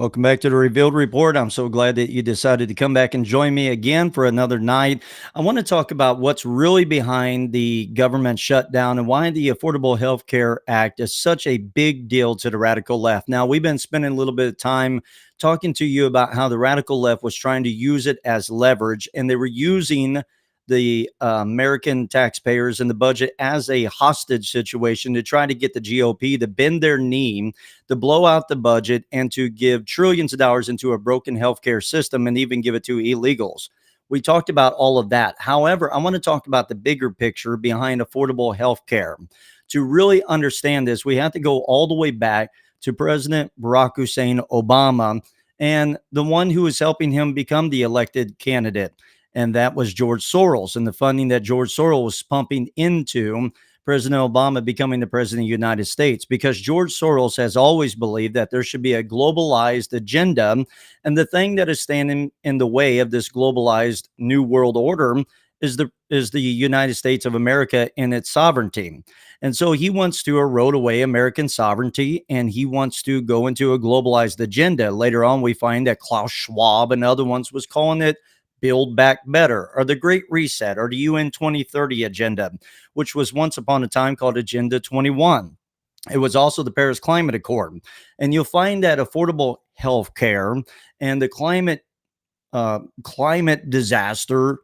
Welcome back to the Revealed Report. I'm so glad that you decided to come back and join me again for another night. I want to talk about what's really behind the government shutdown and why the Affordable Health Care Act is such a big deal to the radical left. Now, we've been spending a little bit of time talking to you about how the radical left was trying to use it as leverage, and they were using the American taxpayers and the budget as a hostage situation to try to get the GOP to bend their knee, to blow out the budget, and to give trillions of dollars into a broken healthcare system and even give it to illegals. We talked about all of that. However, I want to talk about the bigger picture behind affordable health care. To really understand this, we have to go all the way back to President Barack Hussein Obama and the one who was helping him become the elected candidate. And that was George Soros and the funding that George Soros was pumping into President Obama becoming the president of the United States, because George Soros has always believed that there should be a globalized agenda. And the thing that is standing in the way of this globalized new world order is the United States of America and its sovereignty. And so he wants to erode away American sovereignty, and he wants to go into a globalized agenda. Later on, we find that Klaus Schwab and other ones was calling it Build Back Better, or the Great Reset, or the UN 2030 agenda, which was once upon a time called Agenda 21. It was also the Paris Climate Accord. And you'll find that affordable health care and the climate disaster,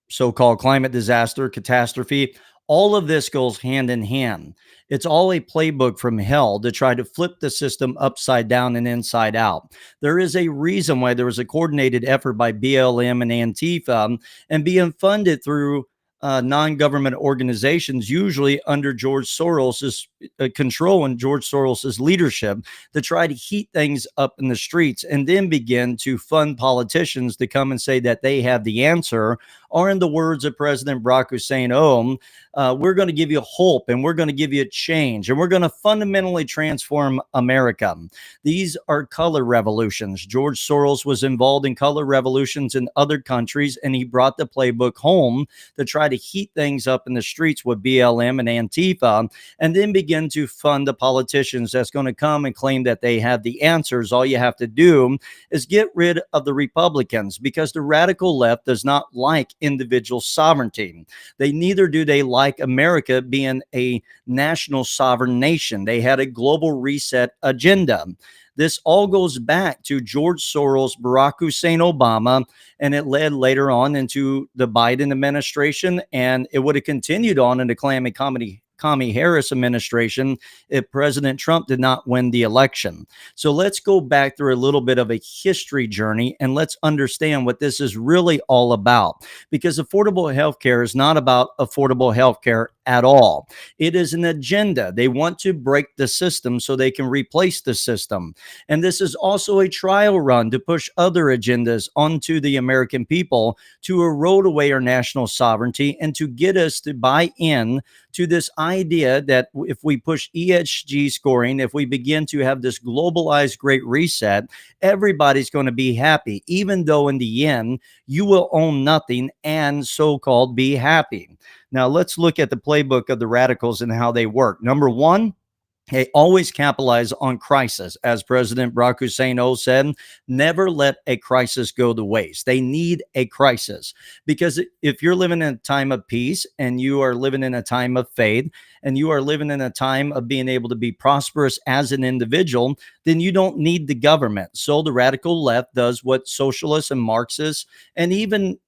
so-called climate disaster, catastrophe, all of this goes hand in hand. It's all a playbook from hell to try to flip the system upside down and inside out. There is a reason why there was a coordinated effort by BLM and Antifa and being funded through non-government organizations, usually under George Soros's control and George Soros's leadership, to try to heat things up in the streets and then begin to fund politicians to come and say that they have the answer. Or in the words of President Barack Hussein, we're going to give you hope, and we're going to give you a change, and we're going to fundamentally transform America. These are color revolutions. George Soros was involved in color revolutions in other countries, and he brought the playbook home to try to heat things up in the streets with BLM and Antifa, and then begin to fund the politicians that's going to come and claim that they have the answers. All you have to do is get rid of the Republicans, because the radical left does not like individual sovereignty. Neither do they like America being a national sovereign nation. They had a global reset agenda. This all goes back to George Soros, Barack Hussein Obama, and it led later on into the Biden administration, and it would have continued on in the Kamala Harris administration if President Trump did not win the election. So let's go back through a little bit of a history journey and let's understand what this is really all about. Because affordable healthcare is not about affordable healthcare at all. It is an agenda. They want to break the system so they can replace the system. And this is also a trial run to push other agendas onto the American people to erode away our national sovereignty and to get us to buy in to this idea that if we push ESG scoring, if we begin to have this globalized great reset, everybody's going to be happy, even though in the end, you will own nothing and so-called be happy. Now, let's look at the playbook of the radicals and how they work. Number one, they always capitalize on crisis. As President Barack Hussein said, never let a crisis go to waste. They need a crisis, because if you're living in a time of peace and you are living in a time of faith and you are living in a time of being able to be prosperous as an individual, then you don't need the government. So the radical left does what socialists and Marxists and even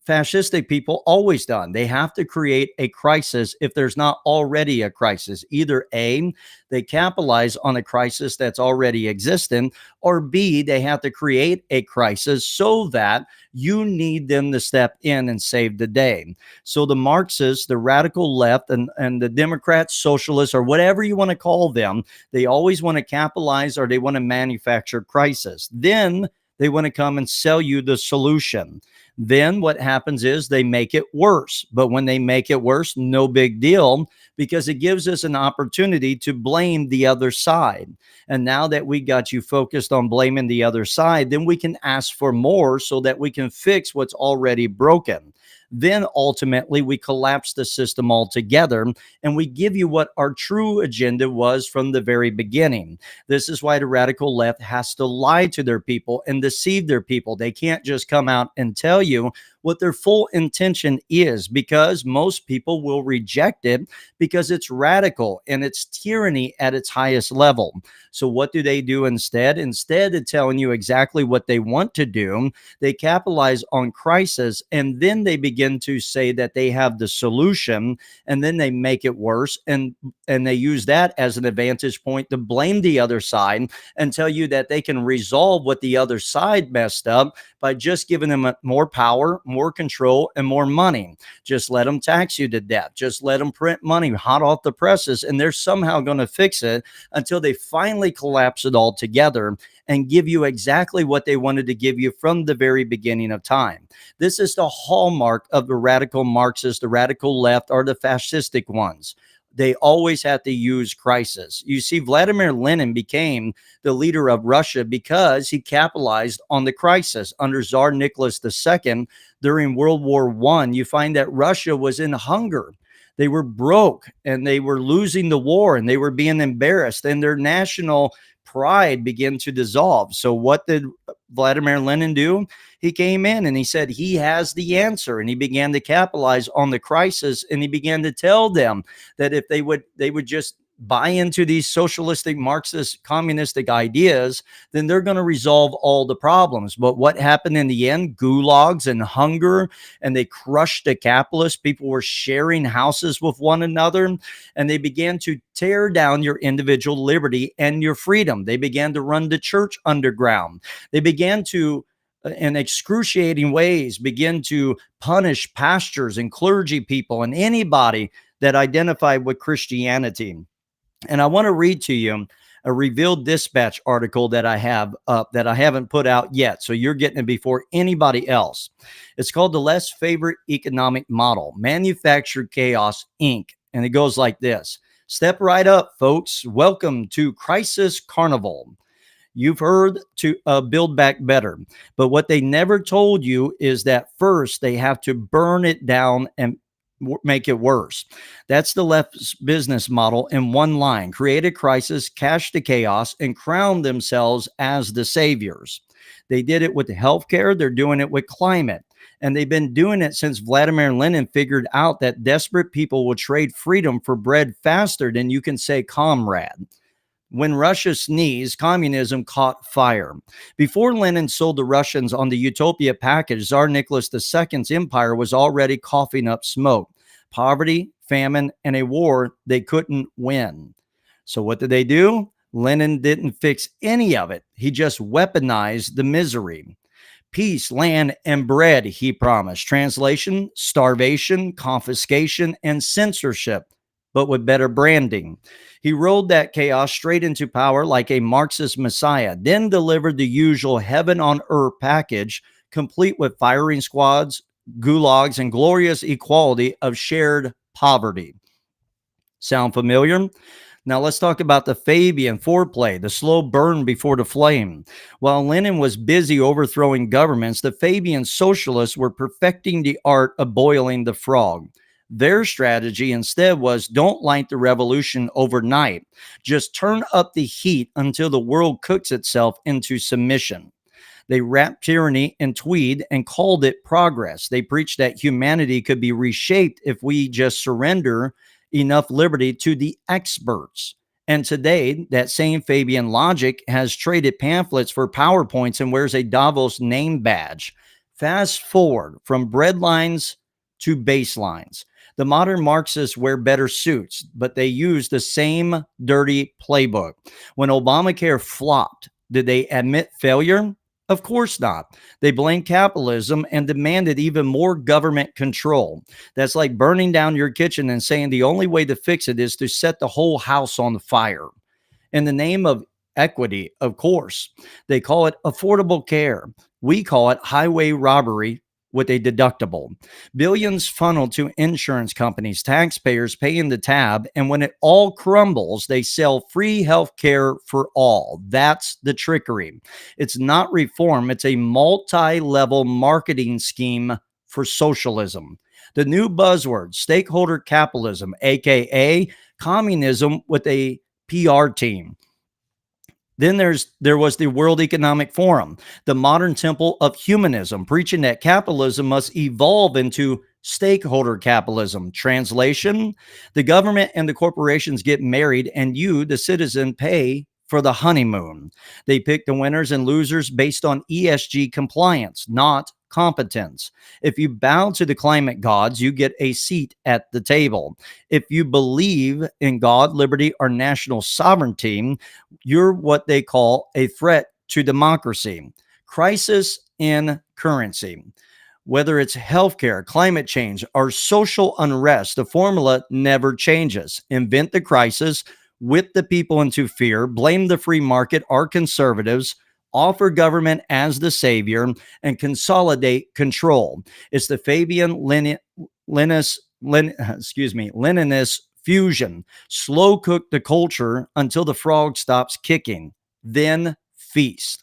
fascistic people always done. They have to create a crisis if there's not already a crisis. Either A, they capitalize on a crisis that's already existing, or B, they have to create a crisis so that you need them to step in and save the day. So the Marxists, the radical left, and the Democrats, socialists, or whatever you want to call them, they always want to capitalize or they want to manufacture crisis. Then they want to come and sell you the solution. Then what happens is they make it worse. But when they make it worse, no big deal, because it gives us an opportunity to blame the other side. And now that we got you focused on blaming the other side, then we can ask for more so that we can fix what's already broken. Then ultimately we collapse the system altogether and we give you what our true agenda was from the very beginning. This is why the radical left has to lie to their people and deceive their people. They can't just come out and tell you what their full intention is, because most people will reject it because it's radical and it's tyranny at its highest level. So what do they do instead? Instead of telling you exactly what they want to do, they capitalize on crisis, and then they begin to say that they have the solution, and then they make it worse, and they use that as an advantage point to blame the other side and tell you that they can resolve what the other side messed up by just giving them more power, more control, and more money. Just let them tax you to death. Just let them print money hot off the presses, and they're somehow going to fix it until they finally collapse it all together and give you exactly what they wanted to give you from the very beginning of time. This is the hallmark of the radical Marxists, the radical left, or the fascistic ones. They always have to use crisis. You see, Vladimir Lenin became the leader of Russia because he capitalized on the crisis. Under Tsar Nicholas II during World War I, you find that Russia was in hunger. They were broke and they were losing the war and they were being embarrassed, and their national pride began to dissolve. So what did Vladimir Lenin do? He came in and he said he has the answer, and he began to capitalize on the crisis, and he began to tell them that if they would just buy into these socialistic, Marxist, communistic ideas, then they're going to resolve all the problems. But what happened in the end? Gulags and hunger, and they crushed the capitalists. People were sharing houses with one another, and they began to tear down your individual liberty and your freedom. They began to run the church underground. They began to, in excruciating ways, begin to punish pastors and clergy people and anybody that identified with Christianity. And I want to read to you a Revealed Dispatch article that I have up that I haven't put out yet. So you're getting it before anybody else. It's called The Less Favorite Economic Model, Manufactured Chaos, Inc. And it goes like this. Step right up, folks. Welcome to Crisis Carnival. You've heard to build back better. But what they never told you is that first they have to burn it down and make it worse. That's the left's business model in one line: create a crisis, cash to chaos, and crown themselves as the saviors. They did it with healthcare. They're doing it with climate. And they've been doing it since Vladimir Lenin figured out that desperate people will trade freedom for bread faster than you can say comrade. When Russia sneezed, communism caught fire. Before Lenin sold the Russians on the Utopia package, Tsar Nicholas II's empire was already coughing up smoke. Poverty, famine, and a war they couldn't win. So what did they do? Lenin didn't fix any of it. He just weaponized the misery. Peace, land, and bread, he promised. Translation: starvation, confiscation, and censorship, but with better branding. He rolled that chaos straight into power like a Marxist messiah, then delivered the usual heaven on earth package, complete with firing squads, gulags, and glorious equality of shared poverty. Sound familiar? Now let's talk about the Fabian foreplay, the slow burn before the flame. While Lenin was busy overthrowing governments, the Fabian socialists were perfecting the art of boiling the frog. Their strategy instead was, don't light the revolution overnight. Just turn up the heat until the world cooks itself into submission. They wrapped tyranny in tweed and called it progress. They preached that humanity could be reshaped if we just surrender enough liberty to the experts. And today, that same Fabian logic has traded pamphlets for PowerPoints and wears a Davos name badge. Fast forward from breadlines to baselines. The modern Marxists wear better suits, but they use the same dirty playbook. When Obamacare flopped, did they admit failure? Of course not. They blamed capitalism and demanded even more government control. That's like burning down your kitchen and saying the only way to fix it is to set the whole house on fire. In the name of equity, of course. They call it affordable care. We call it highway robbery with a deductible. Billions funnel to insurance companies, taxpayers paying the tab, and when it all crumbles, they sell free health care for all. That's the trickery. It's not reform, it's a multi-level marketing scheme for socialism. The new buzzword, stakeholder capitalism, aka communism with a PR team. Then there was the World Economic Forum, the modern temple of humanism, preaching that capitalism must evolve into stakeholder capitalism. Translation: the government and the corporations get married, and you, the citizen, pay for the honeymoon. They pick the winners and losers based on ESG compliance, not competence. If you bow to the climate gods, you get a seat at the table. If you believe in God, liberty, or national sovereignty, you're what they call a threat to democracy. Crisis in currency. Whether it's healthcare, climate change, or social unrest, the formula never changes. Invent the crisis, whip the people into fear, blame the free market or conservatives, offer government as the savior, and consolidate control. It's the Fabian Leninist fusion. Slow cook the culture until the frog stops kicking, then feast.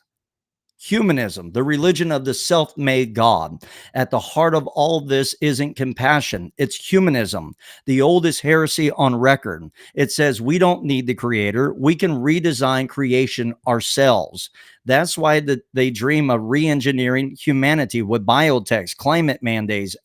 Humanism, the religion of the self-made God. At the heart of all this isn't compassion, it's humanism, the oldest heresy on record. It says we don't need the creator, we can redesign creation ourselves. That's why they dream of re-engineering humanity with biotechs, climate mandates,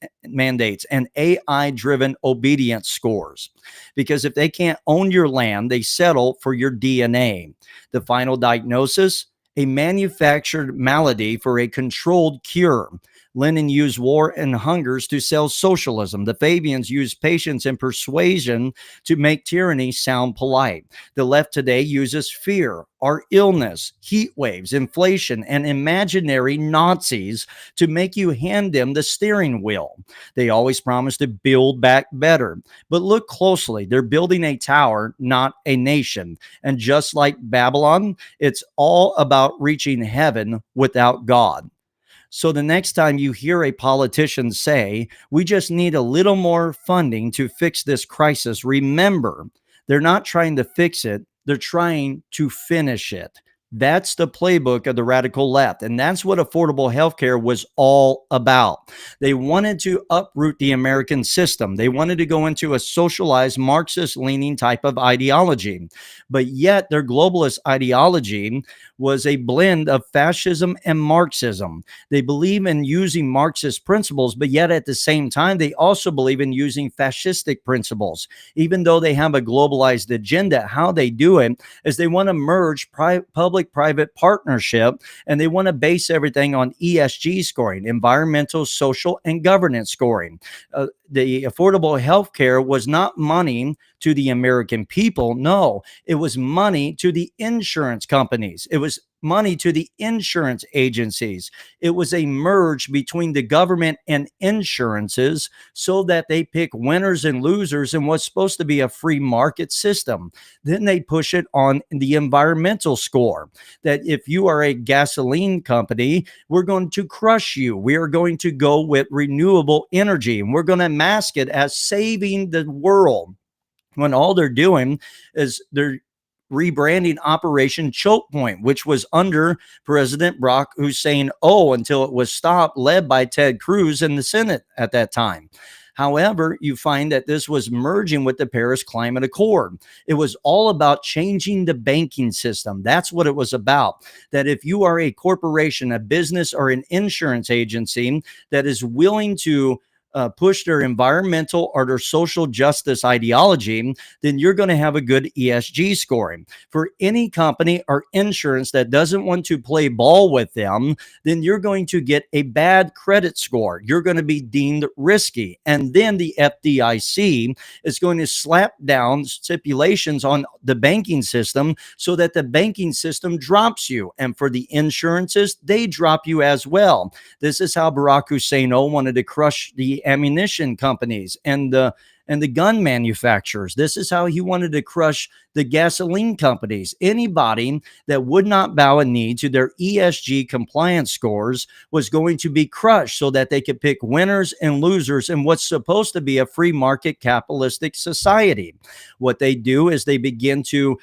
and AI-driven obedience scores. Because if they can't own your land, they settle for your DNA. The final diagnosis: a manufactured malady for a controlled cure. Lenin used war and hungers to sell socialism. The Fabians used patience and persuasion to make tyranny sound polite. The left today uses fear or illness, heat waves, inflation, and imaginary Nazis to make you hand them the steering wheel. They always promise to build back better. But look closely, they're building a tower, not a nation. And just like Babylon, it's all about reaching heaven without God. So the next time you hear a politician say, we just need a little more funding to fix this crisis, remember, they're not trying to fix it, they're trying to finish it. That's the playbook of the radical left. And that's what affordable healthcare was all about. They wanted to uproot the American system. They wanted to go into a socialized, Marxist leaning type of ideology. But yet their globalist ideology was a blend of fascism and Marxism. They believe in using Marxist principles, but yet at the same time, they also believe in using fascistic principles. Even though they have a globalized agenda, how they do it is they want to merge public-private partnership, and they want to base everything on ESG scoring, environmental, social, and governance scoring. The affordable health care was not money to the American people. No, it was money to the insurance companies. It was money to the insurance agencies. It was a merge between the government and insurances so that they pick winners and losers in what's supposed to be a free market system. Then they push it on the environmental score, that if you are a gasoline company, we're going to crush you. We are going to go with renewable energy, and we're going to mask it as saving the world, when all they're doing is they're rebranding Operation Choke Point, which was under President Barack Hussein until it was stopped, led by Ted Cruz in the Senate at that time. However, you find that this was merging with the Paris Climate Accord. It was all about changing the banking system. That's what it was about. That if you are a corporation, a business, or an insurance agency that is willing to push their environmental or their social justice ideology, then you're going to have a good ESG scoring. For any company or insurance that doesn't want to play ball with them, then you're going to get a bad credit score. You're going to be deemed risky. And then the FDIC is going to slap down stipulations on the banking system so that the banking system drops you. And for the insurances, they drop you as well. This is how Barack Hussein wanted to crush the ammunition companies and the gun manufacturers. This is how he wanted to crush the gasoline companies. Anybody that would not bow a knee to their ESG compliance scores was going to be crushed so that they could pick winners and losers in what's supposed to be a free market capitalistic society. What they do is they begin to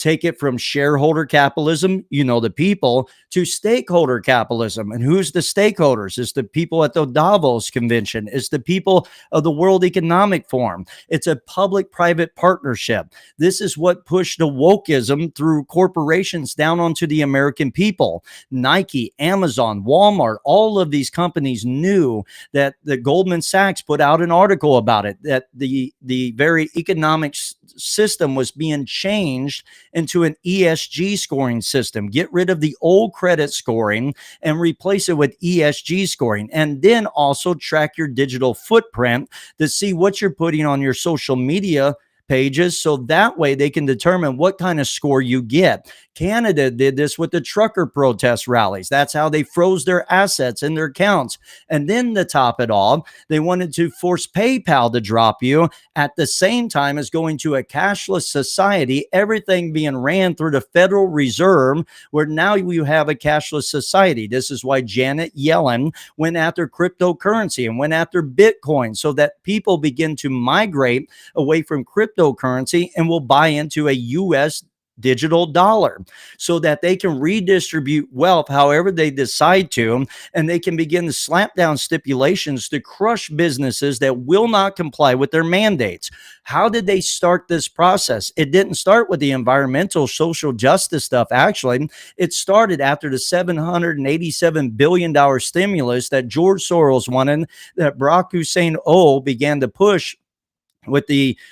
Take it from shareholder capitalism, the people, to stakeholder capitalism. And who's the stakeholders? It's the people at the Davos convention. It's the people of the World Economic Forum. It's a public-private partnership. This is what pushed the wokeism through corporations down onto the American people. Nike, Amazon, Walmart, all of these companies knew that the Goldman Sachs put out an article about it, that the very economic system was being changed into an ESG scoring system. Get rid of the old credit scoring and replace it with ESG scoring. And then also track your digital footprint to see what you're putting on your social media pages, so that way they can determine what kind of score you get. Canada did this with the trucker protest rallies. That's how they froze their assets and their accounts. And then to top it all, they wanted to force PayPal to drop you at the same time as going to a cashless society, everything being ran through the Federal Reserve, where now you have a cashless society. This is why Janet Yellen went after cryptocurrency and went after Bitcoin, so that people begin to migrate away from cryptocurrency and will buy into a US digital dollar, so that they can redistribute wealth however they decide to, and they can begin to slap down stipulations to crush businesses that will not comply with their mandates. How did they start this process? It didn't start with the environmental social justice stuff. Actually, it started after the $787 billion stimulus that George Soros wanted, that Barack Hussein began to push with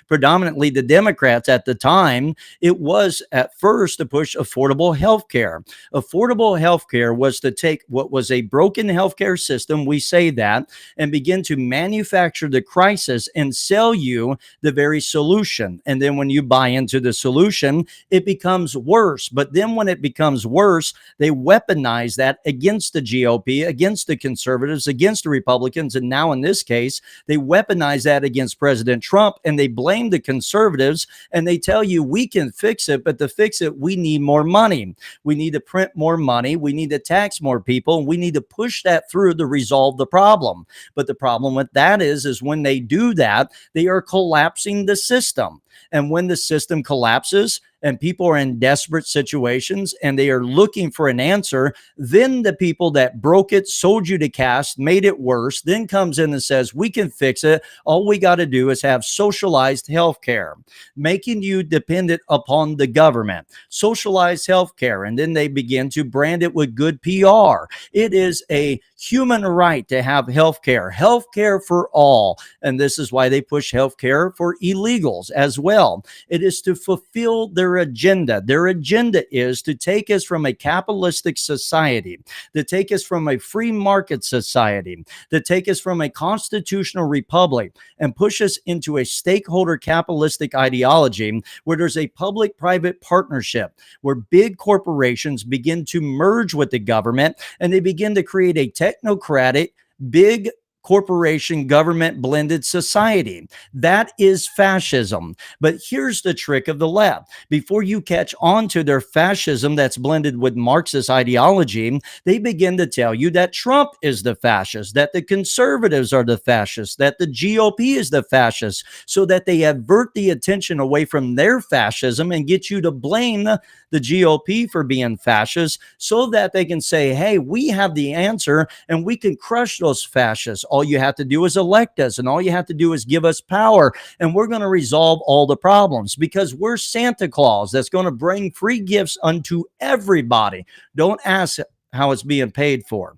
predominantly the Democrats at the time. It was at first to push affordable health care. Affordable health care was to take what was a broken healthcare system, we say that, and begin to manufacture the crisis and sell you the very solution. And then when you buy into the solution, it becomes worse. But then when it becomes worse, they weaponize that against the GOP, against the conservatives, against the Republicans. And now in this case, they weaponize that against President Trump, and they blame the conservatives, and they tell you we can fix it, but to fix it, we need more money. We need to print more money. We need to tax more people. And we need to push that through to resolve the problem. But the problem with that is when they do that, they are collapsing the system. And when the system collapses and people are in desperate situations and they are looking for an answer, then the people that broke it, sold you to caste, made it worse, then comes in and says, we can fix it. All we got to do is have socialized health care, making you dependent upon the government. Socialized health care. And then they begin to brand it with good PR. It is a human right to have health care for all. And this is why they push health care for illegals as well. It is to fulfill their agenda. Their agenda is to take us from a capitalistic society, to take us from a free market society, to take us from a constitutional republic and push us into a stakeholder capitalistic ideology where there's a public-private partnership, where big corporations begin to merge with the government and they begin to create a technocratic, big corporation government blended society. That is fascism. But here's the trick of the left. Before you catch on to their fascism that's blended with Marxist ideology, they begin to tell you that Trump is the fascist, that the conservatives are the fascists, that the GOP is the fascist, so that they avert the attention away from their fascism and get you to blame the GOP for being fascist, so that they can say, hey, we have the answer and we can crush those fascists. All you have to do is elect us, and all you have to do is give us power, and we're going to resolve all the problems because we're Santa Claus that's going to bring free gifts unto everybody. Don't ask how it's being paid for.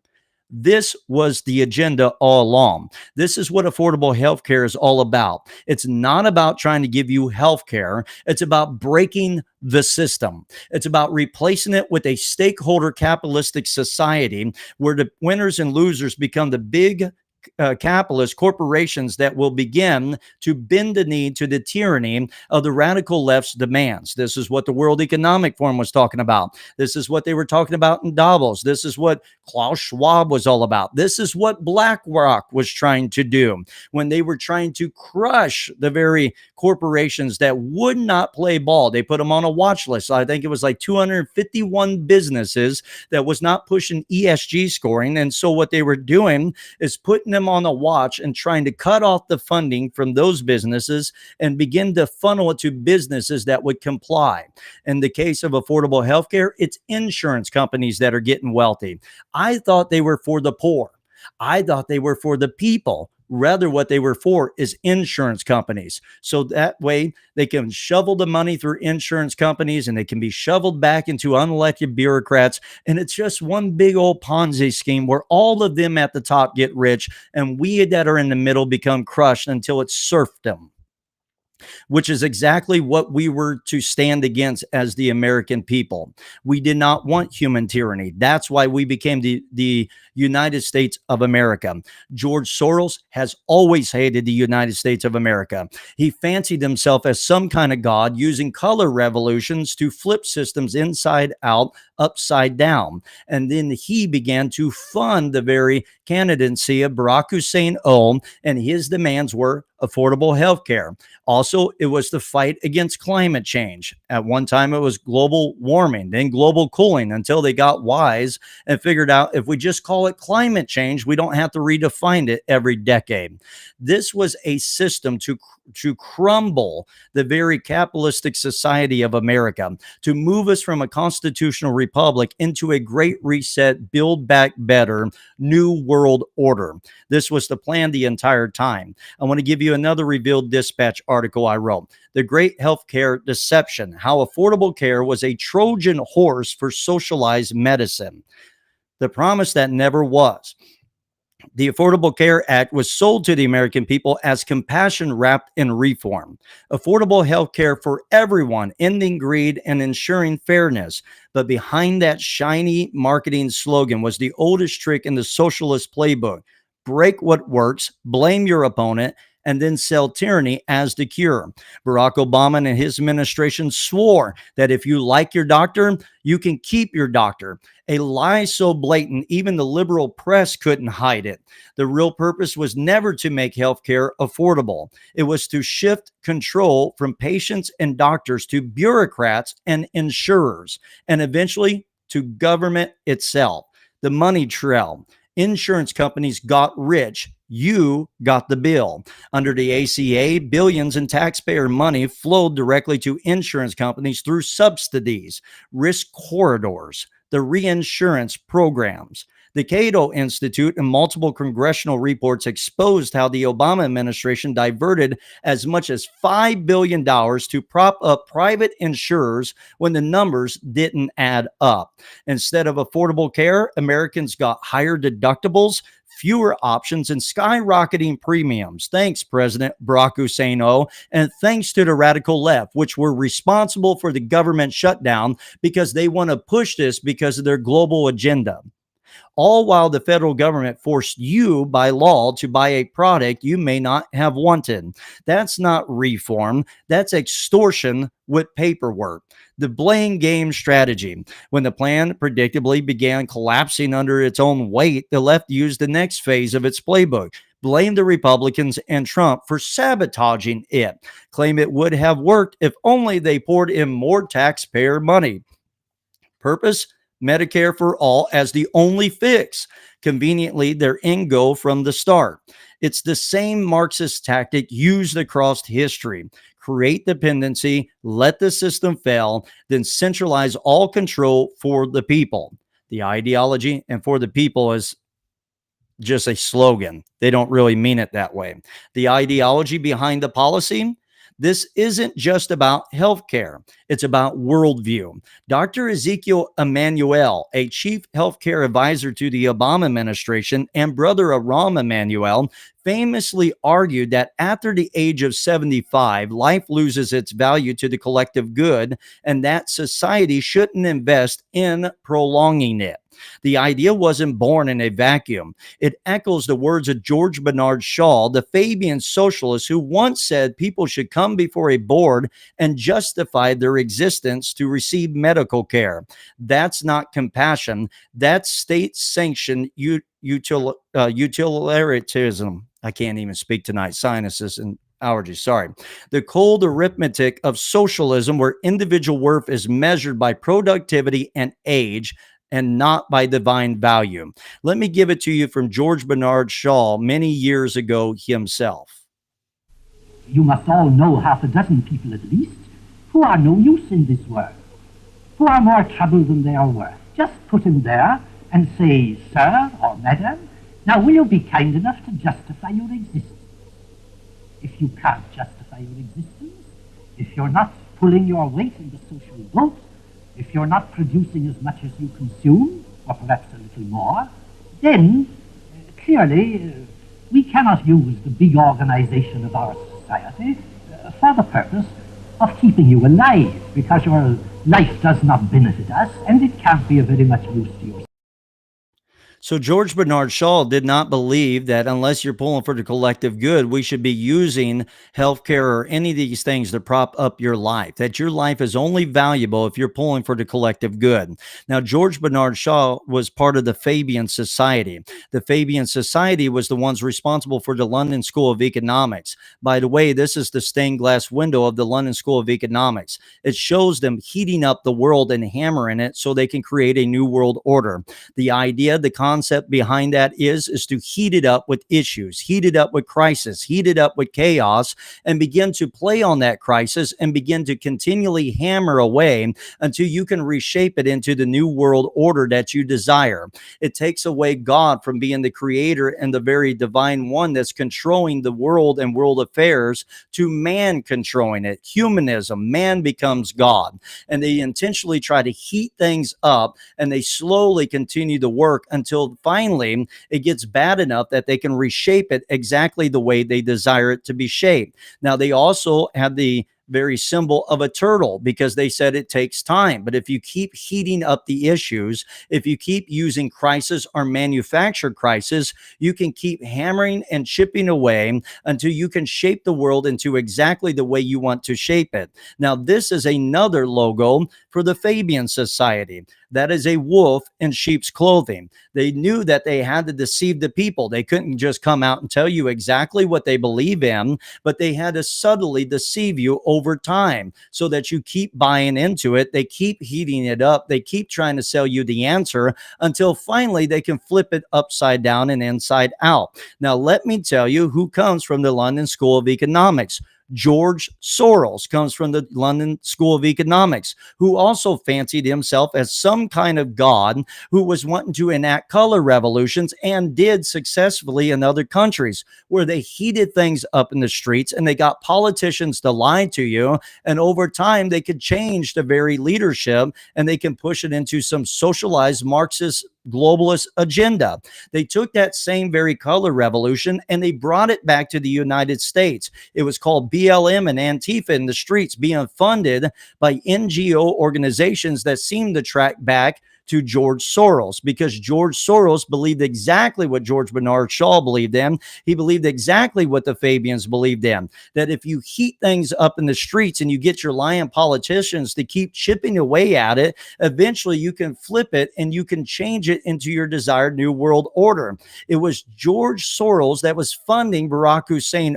This was the agenda all along. This is what affordable health care is all about. It's not about trying to give you health care. It's about breaking the system. It's about replacing it with a stakeholder capitalistic society where the winners and losers become the big capitalist corporations that will begin to bend the knee to the tyranny of the radical left's demands. This is what the World Economic Forum was talking about. This is what they were talking about in Davos. This is what Klaus Schwab was all about. This is what BlackRock was trying to do when they were trying to crush the very corporations that would not play ball. They put them on a watch list. I think it was like 251 businesses that was not pushing ESG scoring. And so what they were doing is putting putting them on a watch and trying to cut off the funding from those businesses and begin to funnel it to businesses that would comply. In the case of affordable healthcare, it's insurance companies that are getting wealthy. I thought they were for the poor. I thought they were for the people. Rather, what they were for is insurance companies. So that way they can shovel the money through insurance companies and they can be shoveled back into unelected bureaucrats. And it's just one big old Ponzi scheme where all of them at the top get rich and we that are in the middle become crushed until it's serfdom, which is exactly what we were to stand against as the American people. We did not want human tyranny. That's why we became the United States of America. George Soros has always hated the United States of America. He fancied himself as some kind of god using color revolutions to flip systems inside out, upside down. And then he began to fund the very candidacy of Barack Hussein, and his demands were affordable health care. Also, it was the fight against climate change. At one time, it was global warming, then global cooling, until they got wise and figured out if we just call it climate change, we don't have to redefine it every decade. This was a system to crumble the very capitalistic society of America, to move us from a constitutional republic into a great reset, build back better, new world order. This was the plan the entire time. I want to give you another Revealed Dispatch article I wrote. The Great Healthcare Deception, How Affordable Care Was a Trojan Horse for Socialized Medicine. The promise that never was. The Affordable Care Act was sold to the American people as compassion wrapped in reform. Affordable health care for everyone, ending greed and ensuring fairness. But behind that shiny marketing slogan was the oldest trick in the socialist playbook. Break what works, blame your opponent, and then sell tyranny as the cure. Barack Obama and his administration swore that if you like your doctor, you can keep your doctor. A lie so blatant, even the liberal press couldn't hide it. The real purpose was never to make healthcare affordable. It was to shift control from patients and doctors to bureaucrats and insurers, and eventually to government itself. The money trail. Insurance companies got rich. You got the bill. Under the ACA, billions in taxpayer money flowed directly to insurance companies through subsidies, risk corridors, the reinsurance programs. The Cato Institute and multiple congressional reports exposed how the Obama administration diverted as much as $5 billion to prop up private insurers when the numbers didn't add up. Instead of affordable care, Americans got higher deductibles, fewer options, and skyrocketing premiums. Thanks, President Barack Hussein, and thanks to the radical left, which were responsible for the government shutdown because they want to push this because of their global agenda. All while the federal government forced you by law to buy a product you may not have wanted. That's not reform. That's extortion with paperwork. The blame game strategy. When the plan predictably began collapsing under its own weight, the left used the next phase of its playbook. Blame the Republicans and Trump for sabotaging it. Claim it would have worked if only they poured in more taxpayer money. Purpose? Medicare for all as the only fix. Conveniently, their end goal from the start. It's the same Marxist tactic used across history. Create dependency, let the system fail, then centralize all control for the people. The ideology and for the people is just a slogan. They don't really mean it that way. The ideology behind the policy, this isn't just about healthcare. It's about worldview. Dr. Ezekiel Emanuel, a chief healthcare advisor to the Obama administration, and brother of Rahm Emanuel, famously argued that after the age of 75, life loses its value to the collective good, and that society shouldn't invest in prolonging it. The idea wasn't born in a vacuum. It echoes the words of George Bernard Shaw, the Fabian socialist, who once said people should come before a board and justify their existence to receive medical care. That's not compassion. That's state-sanctioned utilitarianism. I can't even speak tonight. Sinuses and allergies. Sorry. The cold arithmetic of socialism, where individual worth is measured by productivity and age, and not by divine value. Let me give it to you from George Bernard Shaw many years ago himself. You must all know half a dozen people at least who are no use in this world, who are more trouble than they are worth. Just put him there and say, sir or madam, now will you be kind enough to justify your existence? If you can't justify your existence, if you're not pulling your weight in the social boat, if you're not producing as much as you consume, or perhaps a little more, then clearly we cannot use the big organization of our society for the purpose of keeping you alive, because your life does not benefit us and it can't be of very much use to you. So George Bernard Shaw did not believe that unless you're pulling for the collective good, we should be using healthcare or any of these things to prop up your life, that your life is only valuable if you're pulling for the collective good. Now, George Bernard Shaw was part of the Fabian Society. The Fabian Society was the ones responsible for the London School of Economics. By the way, this is the stained glass window of the London School of Economics. It shows them heating up the world and hammering it so they can create a new world order. The idea, the concept behind that is to heat it up with issues, heat it up with crisis, heat it up with chaos, and begin to play on that crisis and begin to continually hammer away until you can reshape it into the new world order that you desire. It takes away God from being the creator and the very divine one that's controlling the world and world affairs to man controlling it. Humanism, man becomes God. And they intentionally try to heat things up, and they slowly continue to work until finally it gets bad enough that they can reshape it exactly the way they desire it to be shaped. Now, they also have the very symbol of a turtle because they said it takes time. But if you keep heating up the issues, if you keep using crisis or manufactured crisis, you can keep hammering and chipping away until you can shape the world into exactly the way you want to shape it. Now, this is another logo for the Fabian Society. That is a wolf in sheep's clothing. They knew that they had to deceive the people. They couldn't just come out and tell you exactly what they believe in, but they had to subtly deceive you over time so that you keep buying into it. They keep heating it up. They keep trying to sell you the answer until finally they can flip it upside down and inside out. Now, let me tell you who comes from the London School of Economics. George Soros comes from the London School of Economics, who also fancied himself as some kind of god who was wanting to enact color revolutions and did successfully in other countries where they heated things up in the streets and they got politicians to lie to you. And over time, they could change the very leadership and they can push it into some socialized Marxist globalist agenda. They took that same very color revolution and they brought it back to the United States. It was called BLM and Antifa in the streets, being funded by NGO organizations that seemed to track back to George Soros, because George Soros believed exactly what George Bernard Shaw believed in. He believed exactly what the Fabians believed in, that if you heat things up in the streets and you get your lying politicians to keep chipping away at it, eventually you can flip it and you can change it into your desired new world order. It was George Soros that was funding Barack Hussein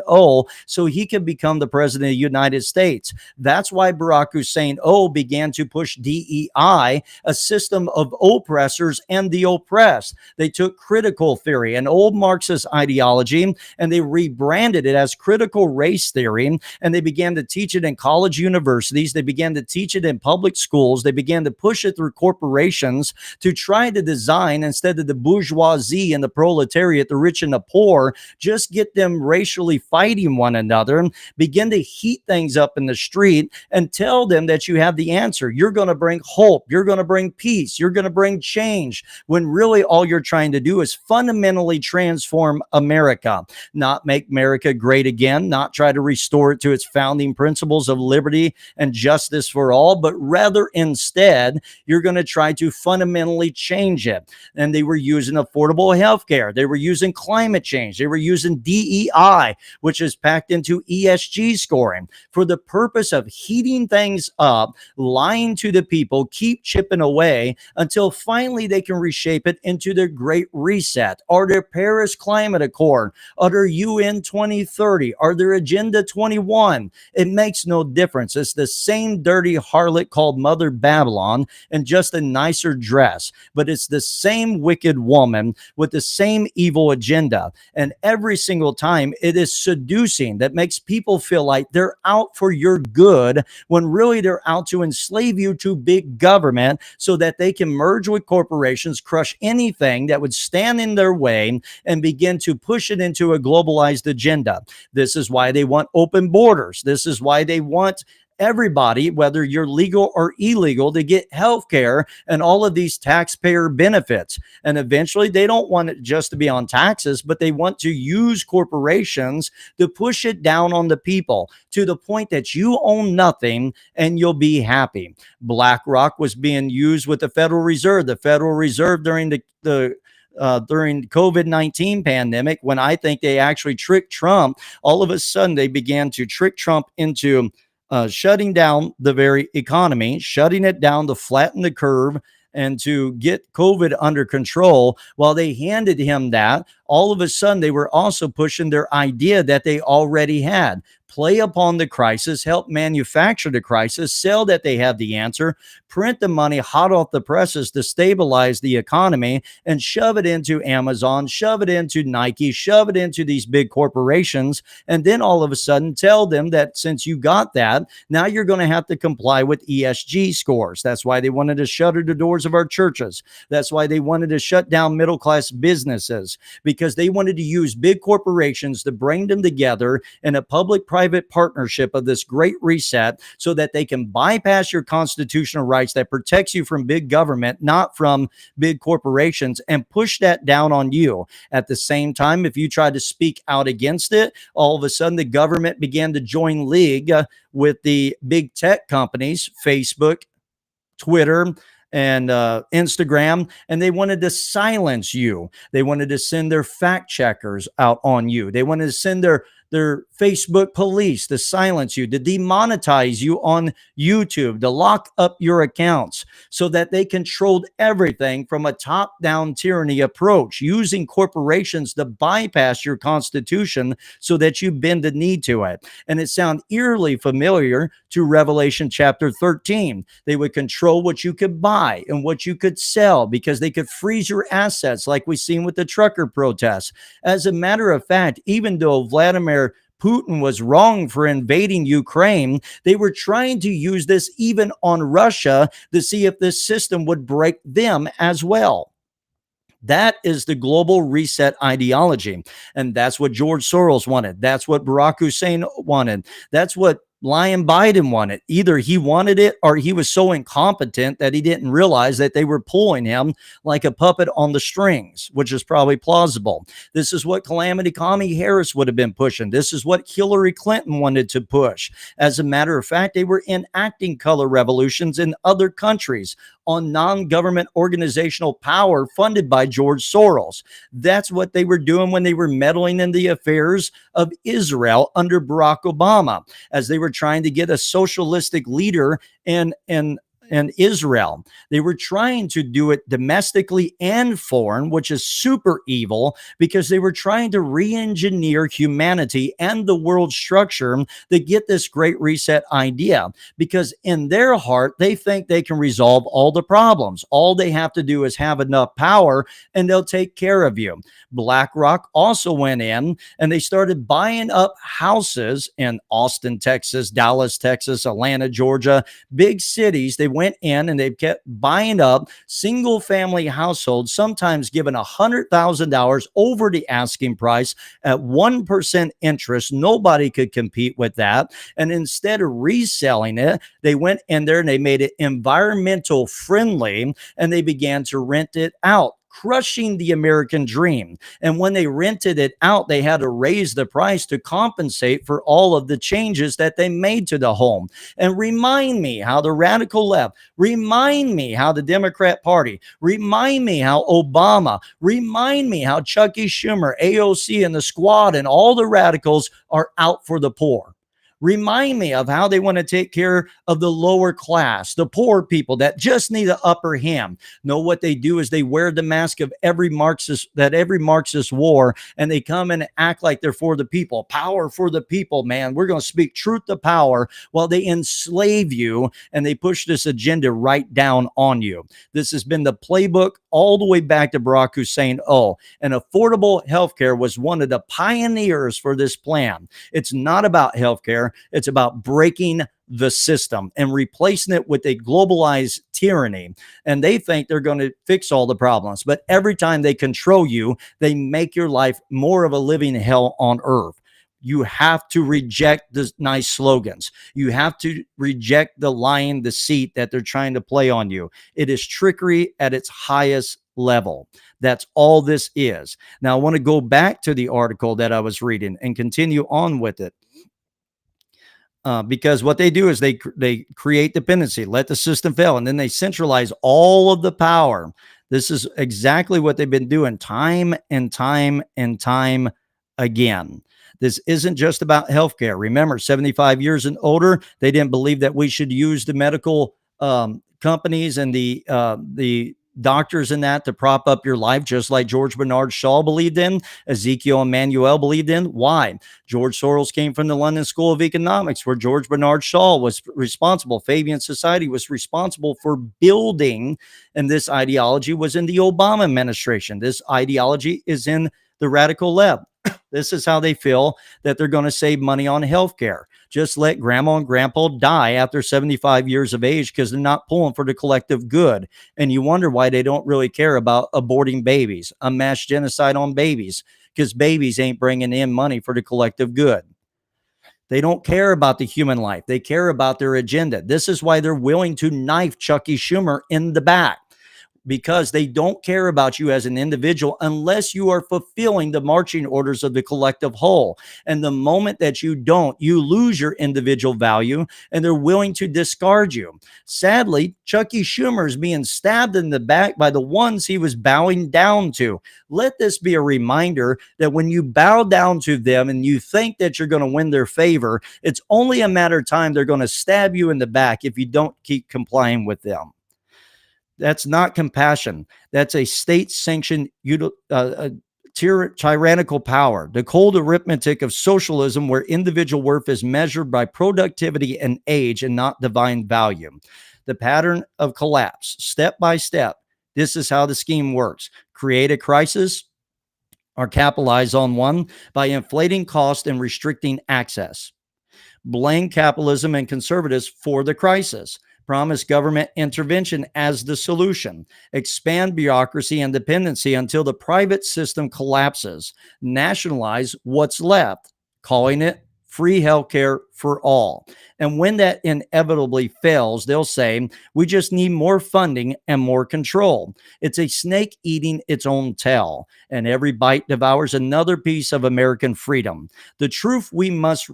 so he could become the president of the United States. That's why Barack Hussein began to push DEI, a system of oppressors and the oppressed. They took critical theory, an old Marxist ideology, and they rebranded it as critical race theory, and they began to teach it in college universities. They began to teach it in public schools. They began to push it through corporations to try to design, instead of the bourgeoisie and the proletariat, the rich and the poor, just get them racially fighting one another, begin to heat things up in the street and tell them that you have the answer. You're going to bring hope. You're going to bring peace. You're going to bring change, when really all you're trying to do is fundamentally transform America, not make America great again, not try to restore it to its founding principles of liberty and justice for all, but rather instead, you're going to try to fundamentally change it. And they were using affordable health care. They were using climate change. They were using DEI, which is packed into ESG scoring, for the purpose of heating things up, lying to the people, keep chipping away until finally they can reshape it into their Great Reset or their Paris Climate Accord or their UN 2030 or their Agenda 21. It makes no difference. It's the same dirty harlot called Mother Babylon in just a nicer dress, but it's the same wicked woman with the same evil agenda. And every single time it is seducing that makes people feel like they're out for your good when really they're out to enslave you to big government so that they can merge with corporations, crush anything that would stand in their way, and begin to push it into a globalized agenda. This is why they want open borders. This is why they want everybody, whether you're legal or illegal, to get health care and all of these taxpayer benefits. And eventually they don't want it just to be on taxes, but they want to use corporations to push it down on the people to the point that you own nothing and you'll be happy. BlackRock was being used with the Federal Reserve. The Federal Reserve during during COVID-19 pandemic, when I think they actually tricked Trump, all of a sudden they began to trick Trump into shutting down the very economy, shutting it down to flatten the curve and to get COVID under control. While they handed him that, all of a sudden they were also pushing their idea that they already had. Play upon the crisis, help manufacture the crisis, sell that they have the answer, print the money hot off the presses to stabilize the economy, and shove it into Amazon, shove it into Nike, shove it into these big corporations, and then all of a sudden tell them that since you got that, now you're going to have to comply with ESG scores. That's why they wanted to shutter the doors of our churches. That's why they wanted to shut down middle-class businesses, because they wanted to use big corporations to bring them together in a public-private partnership of this great reset so that they can bypass your constitutional rights that protects you from big government, not from big corporations, and push that down on you. At the same time, if you try to speak out against it, all of a sudden the government began to join league with the big tech companies, Facebook, Twitter, and Instagram, and they wanted to silence you. They wanted to send their fact checkers out on you. They wanted to send their Facebook police to silence you, to demonetize you on YouTube, to lock up your accounts so that they controlled everything from a top-down tyranny approach, using corporations to bypass your constitution so that you bend the knee to it. And it sounds eerily familiar to Revelation chapter 13. They would control what you could buy and what you could sell because they could freeze your assets like we've seen with the trucker protests. As a matter of fact, even though Vladimir Putin was wrong for invading Ukraine, they were trying to use this even on Russia to see if this system would break them as well. That is the global reset ideology. And that's what George Soros wanted. That's what Barack Hussein wanted. That's what Lion Biden wanted. Either he wanted it or he was so incompetent that he didn't realize that they were pulling him like a puppet on the strings, which is probably plausible. This is what Calamity Connie Harris would have been pushing. This is what Hillary Clinton wanted to push. As a matter of fact, they were enacting color revolutions in other countries on non-government organizational power funded by George Soros. That's what they were doing when they were meddling in the affairs of Israel under Barack Obama, as they were trying to get a socialistic leader in Israel. They were trying to do it domestically and foreign, which is super evil because they were trying to re-engineer humanity and the world structure to get this great reset idea. Because in their heart, they think they can resolve all the problems. All they have to do is have enough power and they'll take care of you. BlackRock also went in and they started buying up houses in Austin, Texas, Dallas, Texas, Atlanta, Georgia, big cities. They went in and they've kept buying up single family households, sometimes given $100,000 over the asking price at 1% interest. Nobody could compete with that. And instead of reselling it, they went in there and they made it environmental friendly and they began to rent it out, crushing the American dream. And when they rented it out, they had to raise the price to compensate for all of the changes that they made to the home. And remind me how the radical left, remind me how the Democrat Party, remind me how Obama, remind me how Chucky Schumer, AOC, and the squad and all the radicals are out for the poor. Remind me of how they want to take care of the lower class, the poor people that just need the upper hand. No, what they do is they wear the mask of every Marxist wore, and they come and act like they're for the people. Power for the people, man. We're going to speak truth to power, while they enslave you and they push this agenda right down on you. This has been the playbook all the way back to Barack Hussein. And affordable healthcare was one of the pioneers for this plan. It's not about healthcare. It's about breaking the system and replacing it with a globalized tyranny. And they think they're going to fix all the problems. But every time they control you, they make your life more of a living hell on earth. You have to reject the nice slogans. You have to reject the lying deceit that they're trying to play on you. It is trickery at its highest level. That's all this is. Now, I want to go back to the article that I was reading and continue on with it. Because what they do is they create dependency, let the system fail, and then they centralize all of the power. This is exactly what they've been doing time and time and time again. This isn't just about healthcare. Remember, 75 years and older, they didn't believe that we should use the medical companies and the doctors in that to prop up your life, just like George Bernard Shaw believed in, Ezekiel Emanuel believed in. Why? George Soros came from the London School of Economics, where George Bernard Shaw was responsible. Fabian Society was responsible for building, and this ideology was in the Obama administration. This ideology is in the radical left. This is how they feel that they're going to save money on healthcare. Just let grandma and grandpa die after 75 years of age because they're not pulling for the collective good. And you wonder why they don't really care about aborting babies, a mass genocide on babies, because babies ain't bringing in money for the collective good. They don't care about the human life. They care about their agenda. This is why they're willing to knife Chucky Schumer in the back, because they don't care about you as an individual unless you are fulfilling the marching orders of the collective whole. And the moment that you don't, you lose your individual value, and they're willing to discard you. Sadly, Chucky Schumer is being stabbed in the back by the ones he was bowing down to. Let this be a reminder that when you bow down to them and you think that you're going to win their favor, it's only a matter of time they're going to stab you in the back if you don't keep complying with them. That's not compassion. That's a state-sanctioned tyrannical power. The cold arithmetic of socialism, where individual worth is measured by productivity and age and not divine value. The pattern of collapse, step by step. This is how the scheme works. Create a crisis or capitalize on one by inflating cost and restricting access. Blame capitalism and conservatives for the crisis. Promise government intervention as the solution. Expand bureaucracy and dependency until the private system collapses. Nationalize what's left, calling it free healthcare for all. And when that inevitably fails, they'll say, we just need more funding and more control. It's a snake eating its own tail, and every bite devours another piece of American freedom. The truth we must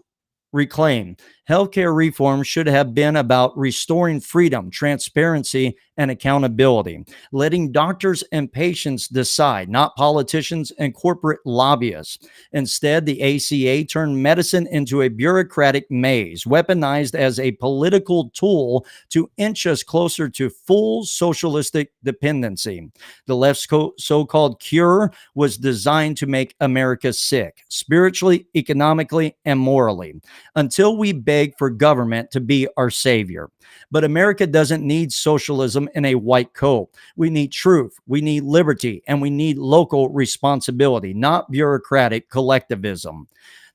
reclaim. Healthcare reform should have been about restoring freedom, transparency, and accountability, letting doctors and patients decide, not politicians and corporate lobbyists. Instead, the ACA turned medicine into a bureaucratic maze, weaponized as a political tool to inch us closer to full socialistic dependency. The left's so-called cure was designed to make America sick, spiritually, economically, and morally, until we beg for government to be our savior. But America doesn't need socialism in a white coat. We need truth, we need liberty, and we need local responsibility, not bureaucratic collectivism.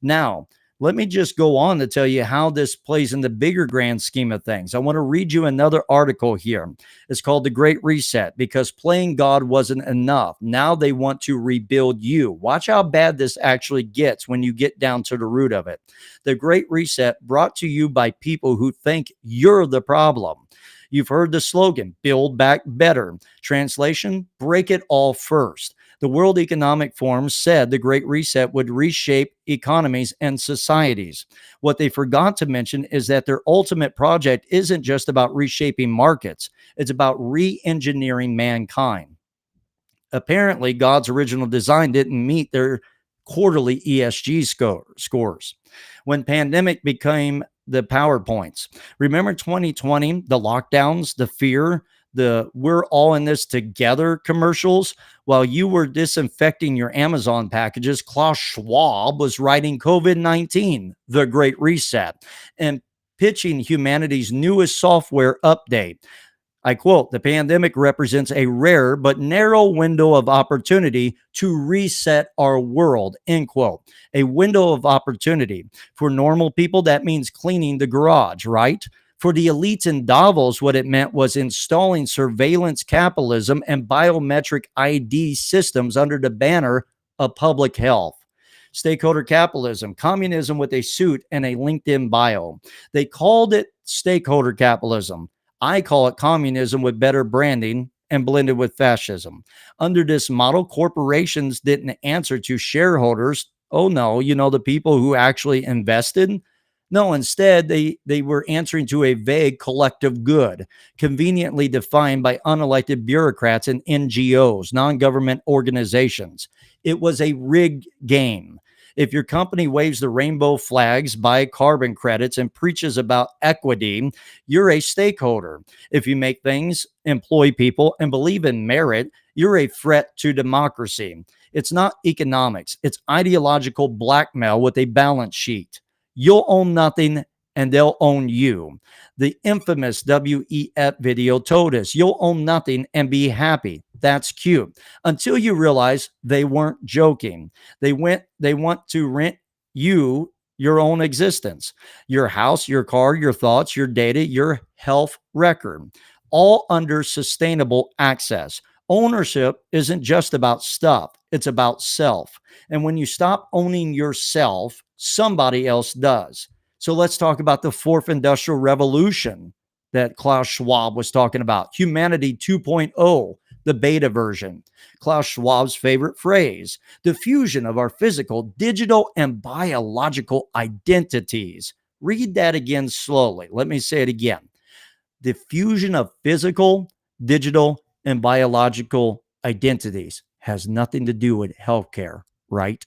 Now, let me just go on to tell you how this plays in the bigger grand scheme of things. I want to read you another article here. It's called The Great Reset, because playing God wasn't enough. Now they want to rebuild you. Watch how bad this actually gets when you get down to the root of it. The Great Reset, brought to you by people who think you're the problem. You've heard the slogan, build back better. Translation, break it all first. The World Economic Forum said the Great Reset would reshape economies and societies. What they forgot to mention is that their ultimate project isn't just about reshaping markets. It's about re-engineering mankind. Apparently, God's original design didn't meet their quarterly ESG scores. When pandemic became the PowerPoints. Remember 2020, the lockdowns, the fear, the we're all in this together commercials? While you were disinfecting your Amazon packages, Klaus Schwab was writing COVID-19, the Great Reset, and pitching humanity's newest software update. I quote, the pandemic represents a rare but narrow window of opportunity to reset our world, end quote. A window of opportunity. For normal people, that means cleaning the garage, right? For the elites in Davos, what it meant was installing surveillance capitalism and biometric ID systems under the banner of public health. Stakeholder capitalism, communism with a suit and a LinkedIn bio. They called it stakeholder capitalism. I call it communism with better branding and blended with fascism. Under this model, corporations didn't answer to shareholders. Oh no, the people who actually invested. No, instead, they were answering to a vague collective good, conveniently defined by unelected bureaucrats and NGOs, non-government organizations. It was a rigged game. If your company waves the rainbow flags, buys carbon credits, and preaches about equity, you're a stakeholder. If you make things, employ people, and believe in merit, you're a threat to democracy. It's not economics. It's ideological blackmail with a balance sheet. You'll own nothing and they'll own you. The infamous WEF video told us you'll own nothing and be happy. That's cute. Until you realize they weren't joking. They want to rent you your own existence, your house, your car, your thoughts, your data, your health record, all under sustainable access. Ownership isn't just about stuff. It's about self. And when you stop owning yourself, somebody else does. So let's talk about the fourth industrial revolution that Klaus Schwab was talking about. Humanity 2.0, the beta version. Klaus Schwab's favorite phrase, the fusion of our physical, digital, and biological identities. Read that again slowly. Let me say it again. The fusion of physical, digital, and biological identities has nothing to do with healthcare, right?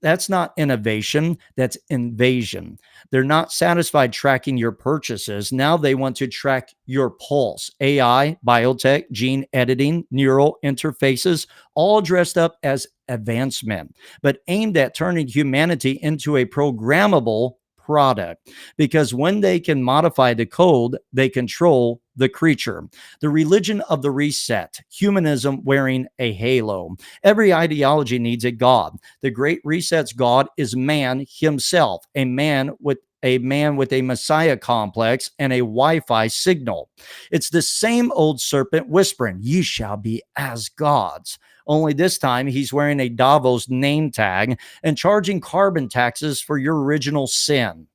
That's not innovation, that's invasion. They're not satisfied tracking your purchases. Now they want to track your pulse. AI, biotech, gene editing, neural interfaces, all dressed up as advancement, but aimed at turning humanity into a programmable product. Because when they can modify the code, they control the creature. The religion of the reset, humanism wearing a halo. Every ideology needs a God. The Great Reset's God is man himself, a man with a Messiah complex and a Wi-Fi signal. It's the same old serpent whispering, "Ye shall be as gods." Only this time he's wearing a Davos name tag and charging carbon taxes for your original sin.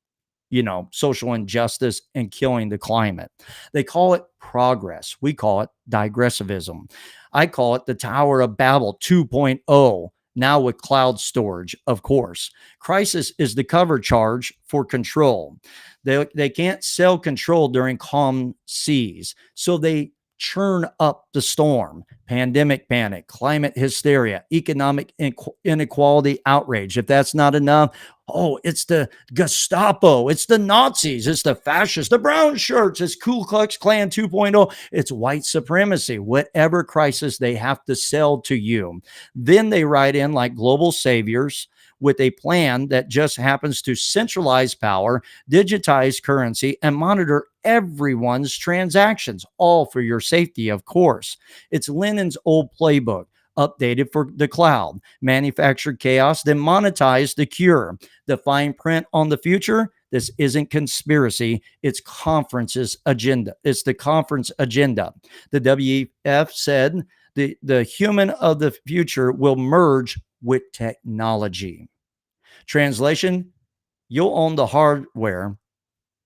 Social injustice and killing the climate. They call it progress. We call it digressivism. I call it the Tower of Babel 2.0, now with cloud storage, of course. Crisis is the cover charge for control. They can't sell control during calm seas, so they churn up the storm. Pandemic panic, climate hysteria, economic inequality outrage. If that's not enough, it's the Gestapo, it's the Nazis, it's the fascists, the brown shirts, it's Ku Klux Klan 2.0, it's white supremacy. Whatever crisis they have to sell to you. Then they write in like global saviors with a plan that just happens to centralize power, digitize currency, and monitor everyone's transactions, all for your safety, of course. It's Lenin's old playbook, updated for the cloud, manufactured chaos, then monetize the cure. The fine print on the future, this isn't conspiracy, it's conference's agenda. It's the conference agenda. The WEF said the human of the future will merge with technology. Translation, you'll own the hardware,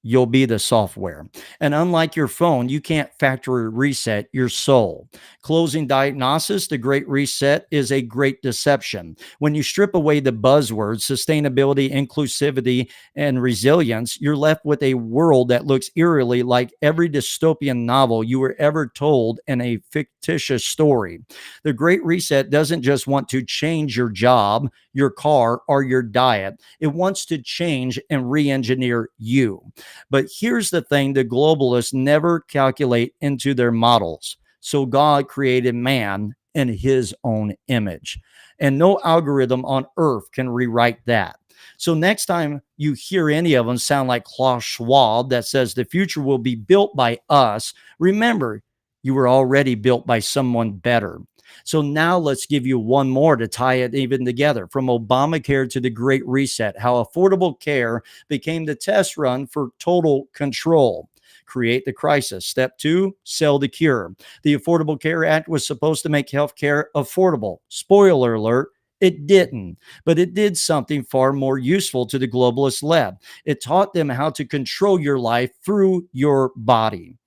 you'll be the software. And unlike your phone, you can't factory reset your soul. Closing diagnosis, the Great Reset is a great deception. When you strip away the buzzwords, sustainability, inclusivity, and resilience, you're left with a world that looks eerily like every dystopian novel you were ever told in a fictitious story. The Great Reset doesn't just want to change your job, your car, or your diet. It wants to change and re engineer you. But here's the thing: the globalists never calculate into their models. So God created man in his own image, and no algorithm on earth can rewrite that. So next time you hear any of them sound like Klaus Schwab that says the future will be built by us, remember, you were already built by someone better. So now let's give you one more to tie it even together. From Obamacare to the Great Reset, how affordable care became the test run for total control. Create the crisis. Step 2, sell the cure. The Affordable Care Act was supposed to make healthcare affordable. Spoiler alert, it didn't, but it did something far more useful to the globalist lab. It taught them how to control your life through your body.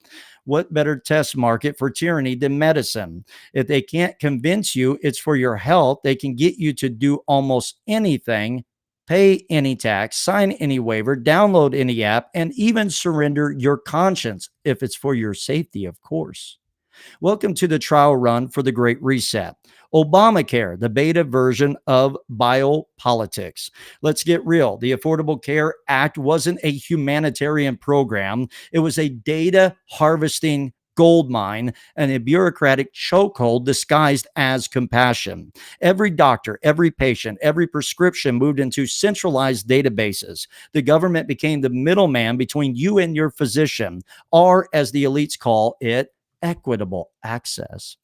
What better test market for tyranny than medicine? If they can't convince you it's for your health, they can get you to do almost anything, pay any tax, sign any waiver, download any app, and even surrender your conscience if it's for your safety, of course. Welcome to the trial run for the Great Reset. Obamacare, the beta version of biopolitics. Let's get real. The Affordable Care Act wasn't a humanitarian program. It was a data harvesting gold mine and a bureaucratic chokehold disguised as compassion. Every doctor, every patient, every prescription moved into centralized databases. The government became the middleman between you and your physician, or as the elites call it, equitable access.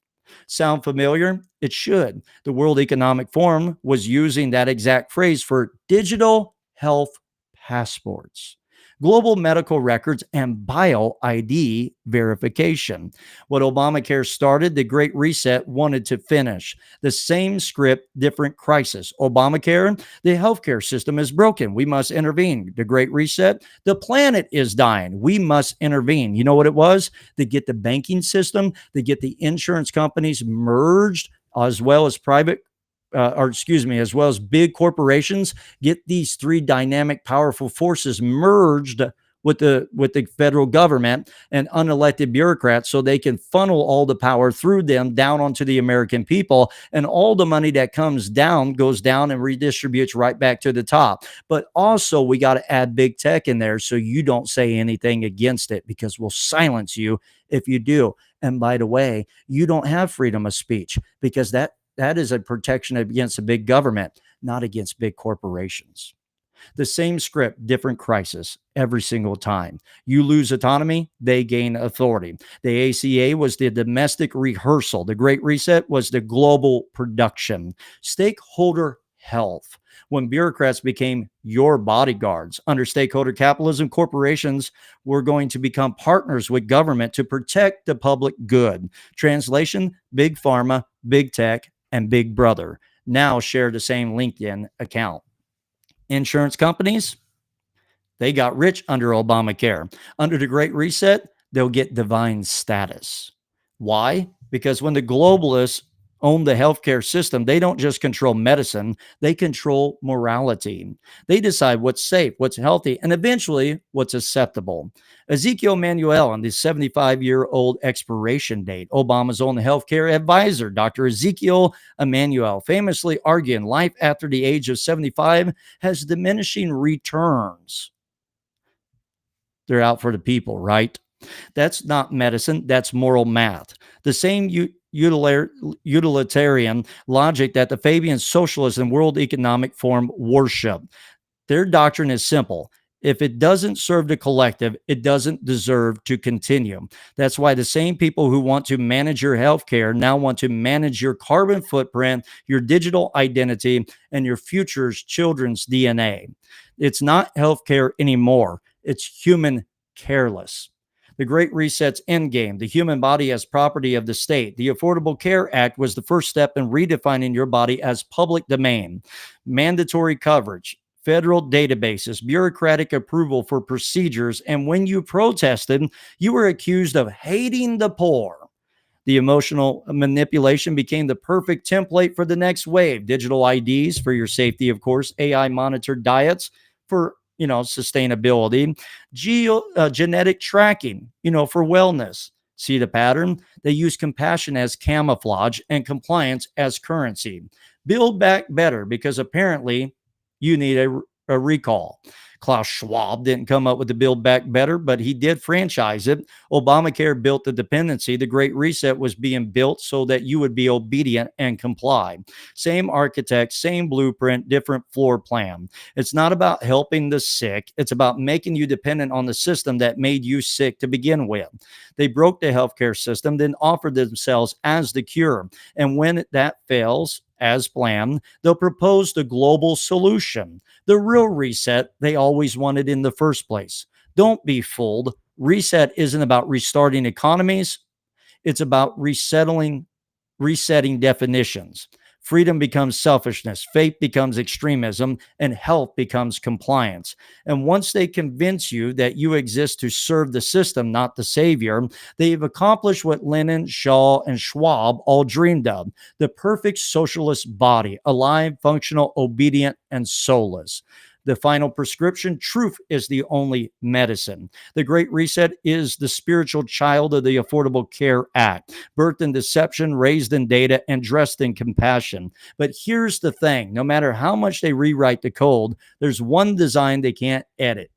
Sound familiar? It should. The World Economic Forum was using that exact phrase for digital health passports, global medical records, and bio ID verification. What Obamacare started, the Great Reset wanted to finish. The same script, different crisis. Obamacare, the healthcare system is broken. We must intervene. The Great Reset, the planet is dying. We must intervene. You know what it was? To get the banking system, to get the insurance companies merged, as well as as well as big corporations, get these three dynamic, powerful forces merged with the federal government and unelected bureaucrats so they can funnel all the power through them down onto the American people. And all the money that comes down goes down and redistributes right back to the top. But also, we got to add big tech in there so you don't say anything against it, because we'll silence you if you do. And by the way, you don't have freedom of speech, because that is a protection against a big government, not against big corporations. The same script, different crisis every single time. You lose autonomy, they gain authority. The ACA was the domestic rehearsal. The Great Reset was the global production. Stakeholder health. When bureaucrats became your bodyguards. Under stakeholder capitalism, corporations were going to become partners with government to protect the public good. Translation, big pharma, big tech, and big brother now share the same LinkedIn account. Insurance companies, they got rich under Obamacare. Under the Great Reset, they'll get divine status. Why? Because when the globalists own the healthcare system, they don't just control medicine, they control morality. They decide what's safe, what's healthy, and eventually what's acceptable. Ezekiel Manuel on the 75-year-old expiration date, Obama's own healthcare advisor, Dr. Ezekiel Emanuel, famously arguing life after the age of 75 has diminishing returns. They're out for the people, right? That's not medicine, that's moral math. The same utilitarian logic that the Fabian socialists and World Economic Forum worship. Their doctrine is simple. If it doesn't serve the collective, it doesn't deserve to continue. That's why the same people who want to manage your healthcare now want to manage your carbon footprint, your digital identity, and your future's children's DNA. It's not healthcare anymore. It's human careless. The Great Reset's endgame, the human body as property of the state. The Affordable Care Act was the first step in redefining your body as public domain. Mandatory coverage, federal databases, bureaucratic approval for procedures, and when you protested, you were accused of hating the poor. The emotional manipulation became the perfect template for the next wave. Digital IDs for your safety, of course, AI monitored diets for sustainability, genetic tracking, for wellness. See the pattern? They use compassion as camouflage and compliance as currency. Build back better because apparently you need a recall. Klaus Schwab didn't come up with the Build Back Better, but he did franchise it. Obamacare built the dependency. The Great Reset was being built so that you would be obedient and comply. Same architect, same blueprint, different floor plan. It's not about helping the sick. It's about making you dependent on the system that made you sick to begin with. They broke the healthcare system, then offered themselves as the cure. And when that fails, as planned, they'll propose the global solution, the real reset they always wanted in the first place. Don't be fooled. Reset isn't about restarting economies. It's about resetting definitions. Freedom becomes selfishness, faith becomes extremism, and health becomes compliance. And once they convince you that you exist to serve the system, not the savior, they've accomplished what Lenin, Shaw, and Schwab all dreamed of: the perfect socialist body, alive, functional, obedient, and soulless. The final prescription: truth is the only medicine. The Great Reset is the spiritual child of the Affordable Care Act, birthed in deception, raised in data, and dressed in compassion. But here's the thing: no matter how much they rewrite the code, there's one design they can't edit.